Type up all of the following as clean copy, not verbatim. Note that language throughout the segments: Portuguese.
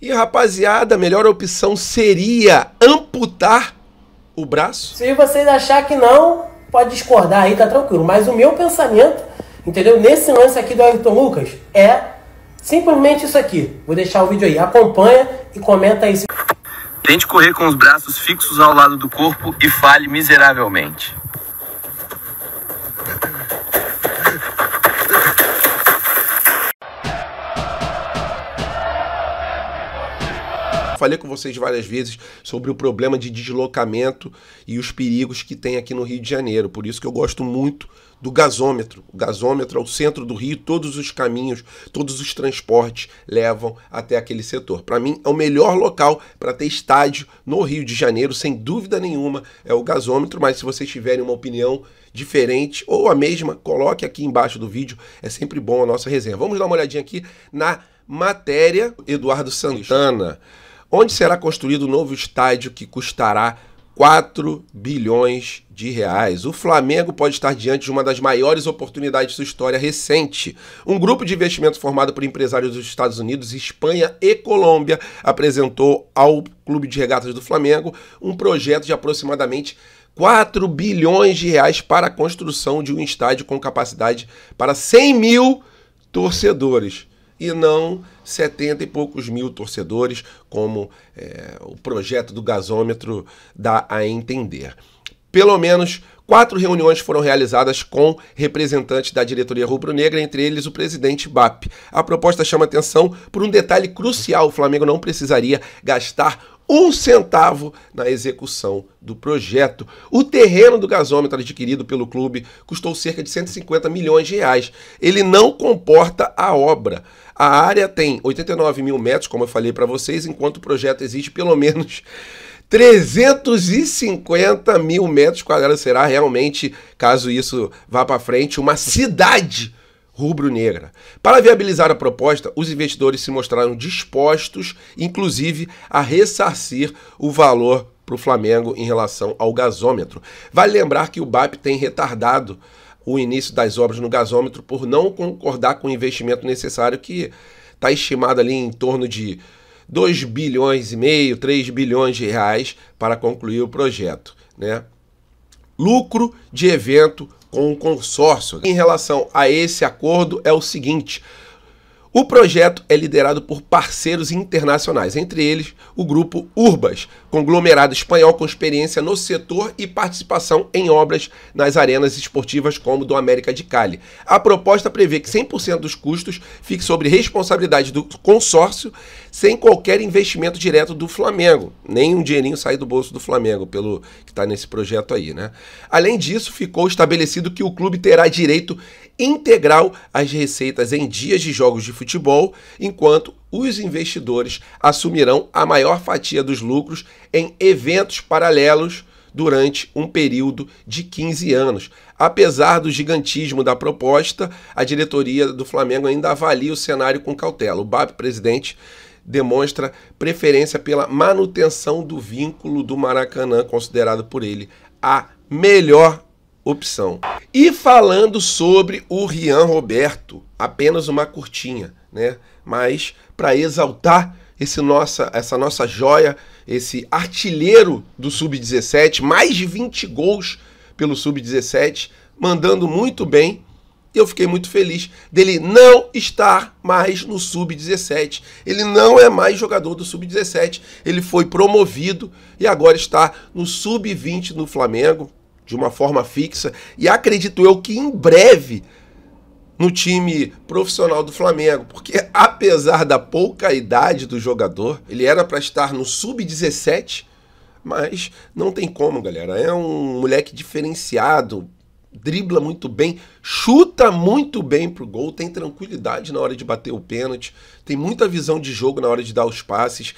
E, rapaziada, a melhor opção seria amputar o braço? Se vocês acharem que não, pode discordar aí, tá tranquilo. Mas o meu pensamento, entendeu? Nesse lance aqui do Ayrton Lucas, é simplesmente isso aqui. Vou deixar o vídeo aí. Acompanha e comenta aí. Tente correr com os braços fixos ao lado do corpo e falhe miseravelmente. Falei com vocês várias vezes sobre o problema de deslocamento e os perigos que tem aqui no Rio de Janeiro. Por isso que eu gosto muito do gasômetro. O gasômetro é o centro do Rio, todos os caminhos, todos os transportes levam até aquele setor. Para mim, é o melhor local para ter estádio no Rio de Janeiro, sem dúvida nenhuma, é o gasômetro. Mas se vocês tiverem uma opinião diferente ou a mesma, coloque aqui embaixo do vídeo. É sempre bom a nossa resenha. Vamos dar uma olhadinha aqui na matéria. Eduardo Santana. Onde será construído o novo estádio que custará 4 bilhões de reais? O Flamengo pode estar diante de uma das maiores oportunidades de sua história recente. Um grupo de investimento formado por empresários dos Estados Unidos, Espanha e Colômbia apresentou ao Clube de Regatas do Flamengo um projeto de aproximadamente 4 bilhões de reais para a construção de um estádio com capacidade para 100 mil torcedores. E não 70 e poucos mil torcedores, como o projeto do gasômetro dá a entender. Pelo menos 4 reuniões foram realizadas com representantes da diretoria rubro-negra, entre eles o presidente BAP. A proposta chama atenção por um detalhe crucial: o Flamengo não precisaria gastar 1 centavo na execução do projeto. O terreno do gasômetro adquirido pelo clube custou cerca de 150 milhões de reais. Ele não comporta a obra. A área tem 89 mil metros, como eu falei para vocês, enquanto o projeto exige pelo menos 350 mil metros quadrados. Será realmente, caso isso vá para frente, uma cidade rubro-negra. Para viabilizar a proposta, os investidores se mostraram dispostos, inclusive, a ressarcir o valor para o Flamengo em relação ao gasômetro. Vale lembrar que o BAP tem retardado o início das obras no gasômetro por não concordar com o investimento necessário, que está estimado ali em torno de 2 bilhões e meio, 3 bilhões de reais para concluir o projeto, né? Lucro de evento com o consórcio. Em relação a esse acordo é o seguinte: o projeto é liderado por parceiros internacionais, entre eles o grupo Urbas, conglomerado espanhol com experiência no setor e participação em obras nas arenas esportivas como do América de Cali. A proposta prevê que 100% dos custos fique sob responsabilidade do consórcio, sem qualquer investimento direto do Flamengo. Nem um dinheirinho sair do bolso do Flamengo, pelo que está nesse projeto aí, né? Além disso, ficou estabelecido que o clube terá direito integral às receitas em dias de jogos de futebol, enquanto os investidores assumirão a maior fatia dos lucros em eventos paralelos durante um período de 15 anos. Apesar do gigantismo da proposta, a diretoria do Flamengo ainda avalia o cenário com cautela. O BAP, presidente, demonstra preferência pela manutenção do vínculo do Maracanã, considerado por ele a melhor opção. E falando sobre o Rian Roberto, apenas uma curtinha, né? Mas para exaltar essa nossa joia, esse artilheiro do Sub-17, mais de 20 gols pelo Sub-17, mandando muito bem. Eu fiquei muito feliz dele não estar mais no Sub-17. Ele não é mais jogador do Sub-17. Ele foi promovido e agora está no Sub-20 no Flamengo, de uma forma fixa. E acredito eu que em breve no time profissional do Flamengo. Porque apesar da pouca idade do jogador, ele era para estar no Sub-17, mas não tem como, galera. É um moleque diferenciado, dribla muito bem, chuta muito bem pro gol, tem tranquilidade na hora de bater o pênalti, tem muita visão de jogo na hora de dar os passes.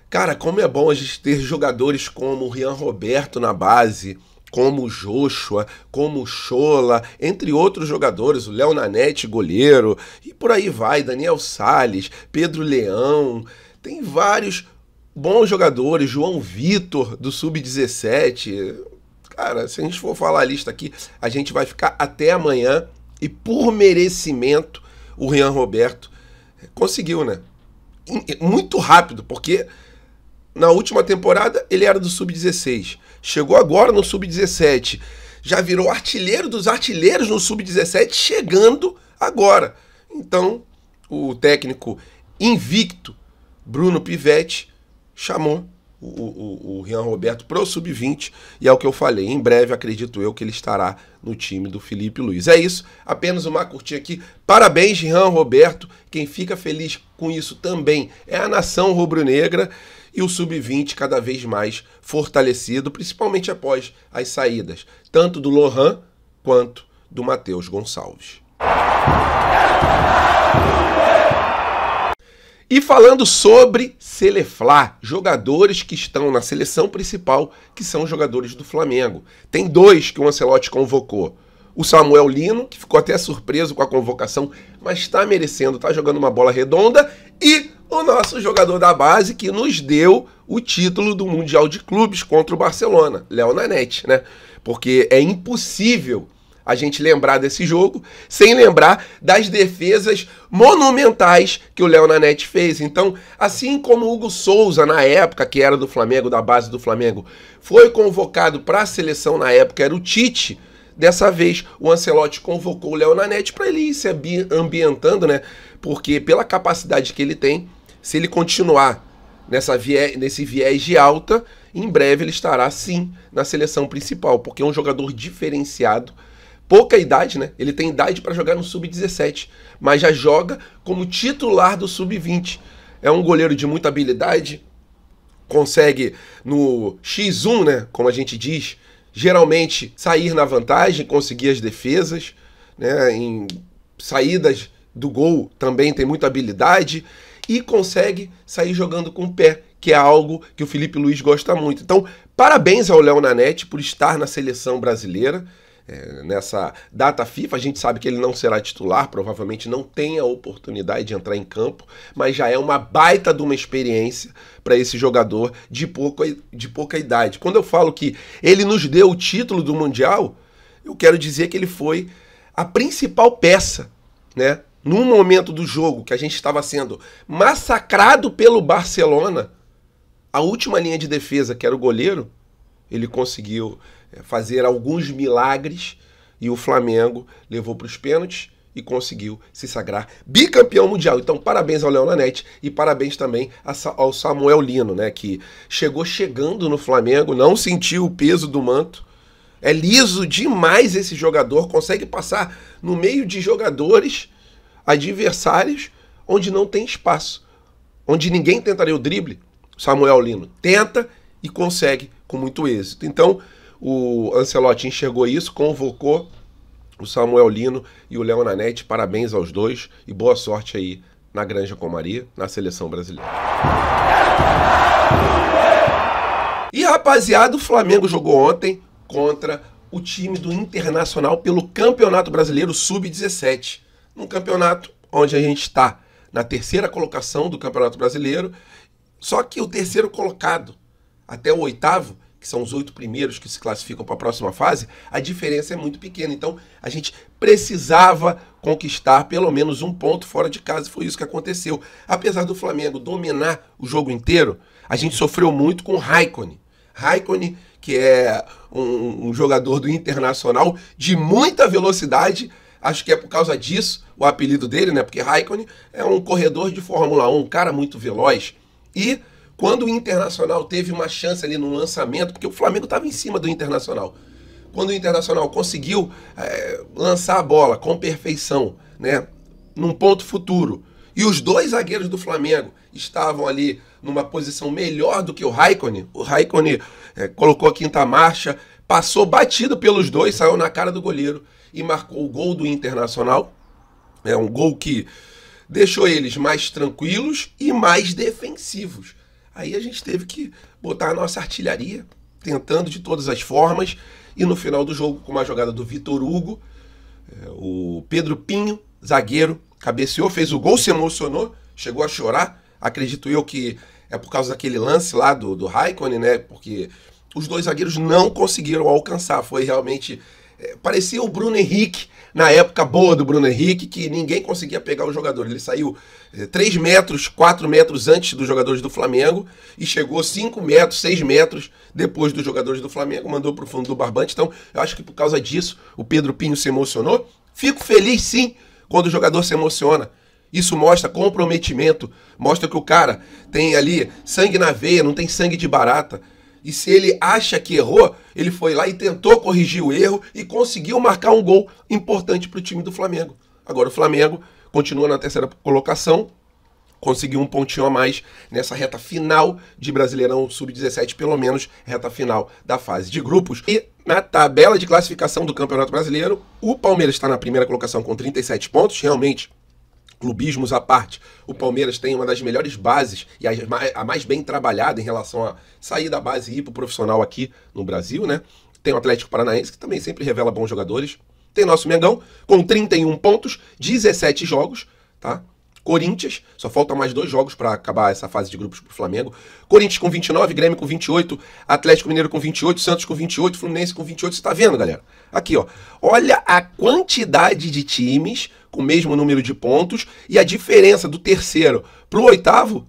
Cara, como é bom a gente ter jogadores como o Rian Roberto na base, como o Joshua, como o Chola, entre outros jogadores, o Léo Nanete, goleiro, e por aí vai, Daniel Salles, Pedro Leão, tem vários bons jogadores, João Vitor, do Sub-17. Cara, se a gente for falar a lista aqui, a gente vai ficar até amanhã. E por merecimento, o Rian Roberto conseguiu, né? muito rápido, porque na última temporada ele era do Sub-16. Chegou agora no Sub-17. Já virou artilheiro dos artilheiros no Sub-17, chegando agora. Então, o técnico invicto, Bruno Pivetti, chamou o Rian Roberto pro Sub-20, e é o que eu falei, em breve acredito eu que ele estará no time do Felipe Luiz. É isso, apenas uma curtinha aqui. Parabéns, Rian Roberto. Quem fica feliz com isso também é a nação rubro-negra, e o Sub-20 cada vez mais fortalecido, principalmente após as saídas, tanto do Lohan quanto do Matheus Gonçalves. E falando sobre Seleflá, jogadores que estão na seleção principal, que são jogadores do Flamengo. Tem 2 que o Ancelotti convocou. O Samuel Lino, que ficou até surpreso com a convocação, mas está merecendo, está jogando uma bola redonda. E o nosso jogador da base, que nos deu o título do Mundial de Clubes contra o Barcelona, Léo Nanete, né? Porque é impossível a gente lembrar desse jogo sem lembrar das defesas monumentais que o Léo Nanete fez. Então, assim como o Hugo Souza, na época, que era do Flamengo, da base do Flamengo, foi convocado para a seleção na época, era o Tite. Dessa vez, o Ancelotti convocou o Léo Nanete para ele ir se ambientando, né? Porque pela capacidade que ele tem, se ele continuar nesse viés de alta, em breve ele estará, sim, na seleção principal, porque é um jogador diferenciado. Pouca idade, né? Ele tem idade para jogar no Sub-17, mas já joga como titular do Sub-20. É um goleiro de muita habilidade, consegue no X1, né? Como a gente diz, geralmente sair na vantagem, conseguir as defesas, né? Em saídas do gol também tem muita habilidade e consegue sair jogando com o pé, que é algo que o Felipe Luiz gosta muito. Então, parabéns ao Léo Nanete por estar na seleção brasileira. Nessa data FIFA, a gente sabe que ele não será titular, provavelmente não tem a oportunidade de entrar em campo, mas já é uma baita de uma experiência para esse jogador de pouca idade. Quando eu falo que ele nos deu o título do Mundial, eu quero dizer que ele foi a principal peça, né? Num momento do jogo que a gente estava sendo massacrado pelo Barcelona, a última linha de defesa, que era o goleiro, ele conseguiu fazer alguns milagres e o Flamengo levou para os pênaltis e conseguiu se sagrar bicampeão mundial. Então, parabéns ao Léo Nanete e parabéns também ao Samuel Lino, né, que chegando no Flamengo, não sentiu o peso do manto. É liso demais esse jogador, consegue passar no meio de jogadores adversários onde não tem espaço, onde ninguém tentaria o drible. Samuel Lino tenta e consegue com muito êxito. Então, o Ancelotti enxergou isso, convocou o Samuel Lino e o Léo Nanete. Parabéns aos dois e boa sorte aí na Granja Comari, na seleção brasileira. E rapaziada, o Flamengo jogou ontem contra o time do Internacional pelo Campeonato Brasileiro Sub-17. Um campeonato onde a gente está na terceira colocação do Campeonato Brasileiro, só que o terceiro colocado até o 8º, que são os 8 primeiros que se classificam para a próxima fase, a diferença é muito pequena. Então, a gente precisava conquistar pelo menos um ponto fora de casa, e foi isso que aconteceu. Apesar do Flamengo dominar o jogo inteiro, a gente sofreu muito com o Raikkonen. Raikkonen, que é um jogador do Internacional de muita velocidade, acho que é por causa disso o apelido dele, né? Porque Raikkonen é um corredor de Fórmula 1, um cara muito veloz. E quando o Internacional teve uma chance ali no lançamento, porque o Flamengo estava em cima do Internacional, quando o Internacional conseguiu lançar a bola com perfeição, né, num ponto futuro, e os 2 zagueiros do Flamengo estavam ali numa posição melhor do que o Raikkonen colocou a quinta marcha, passou batido pelos 2, saiu na cara do goleiro e marcou o gol do Internacional. É um gol que deixou eles mais tranquilos e mais defensivos. Aí a gente teve que botar a nossa artilharia, tentando de todas as formas, e no final do jogo, com uma jogada do Vitor Hugo, o Pedro Pinho, zagueiro, cabeceou, fez o gol, se emocionou, chegou a chorar. Acredito eu que é por causa daquele lance lá do Raikkonen, né? Porque os 2 zagueiros não conseguiram alcançar. Foi realmente parecia o Bruno Henrique, na época boa do Bruno Henrique, que ninguém conseguia pegar o jogador. Ele saiu 3 metros, 4 metros antes dos jogadores do Flamengo e chegou 5 metros, 6 metros depois dos jogadores do Flamengo, mandou para o fundo do barbante. Então, eu acho que por causa disso, o Pedro Pinho se emocionou. Fico feliz, sim, quando o jogador se emociona. Isso mostra comprometimento, mostra que o cara tem ali sangue na veia, não tem sangue de barata. E se ele acha que errou, ele foi lá e tentou corrigir o erro e conseguiu marcar um gol importante para o time do Flamengo. Agora o Flamengo continua na terceira colocação, conseguiu um pontinho a mais nessa reta final de Brasileirão Sub-17, pelo menos reta final da fase de grupos. E na tabela de classificação do Campeonato Brasileiro, o Palmeiras está na primeira colocação com 37 pontos, realmente. Clubismos à parte, o Palmeiras tem uma das melhores bases e a mais bem trabalhada em relação a sair da base e ir para o profissional aqui no Brasil, né? Tem o Atlético Paranaense, que também sempre revela bons jogadores. Tem nosso Mengão, com 31 pontos, 17 jogos, tá? Corinthians, só faltam mais 2 jogos para acabar essa fase de grupos pro Flamengo. Corinthians com 29, Grêmio com 28, Atlético Mineiro com 28, Santos com 28, Fluminense com 28. Você tá vendo, galera? Aqui, ó. Olha a quantidade de times com o mesmo número de pontos e a diferença do terceiro pro oitavo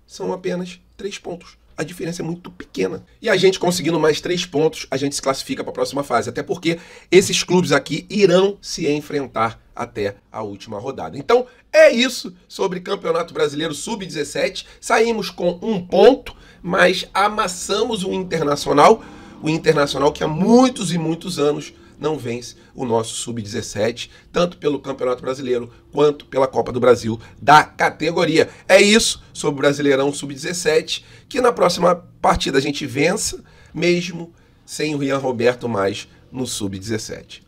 são apenas 3 pontos. A diferença é muito pequena. E a gente conseguindo mais 3 pontos, a gente se classifica para a próxima fase. Até porque esses clubes aqui irão se enfrentar até a última rodada. Então, é isso sobre Campeonato Brasileiro Sub-17. Saímos com 1 ponto, mas amassamos o Internacional. O Internacional que há muitos e muitos anos não vence o nosso Sub-17, tanto pelo Campeonato Brasileiro quanto pela Copa do Brasil da categoria. É isso sobre o Brasileirão Sub-17, que na próxima partida a gente vença, mesmo sem o Rian Roberto mais no Sub-17.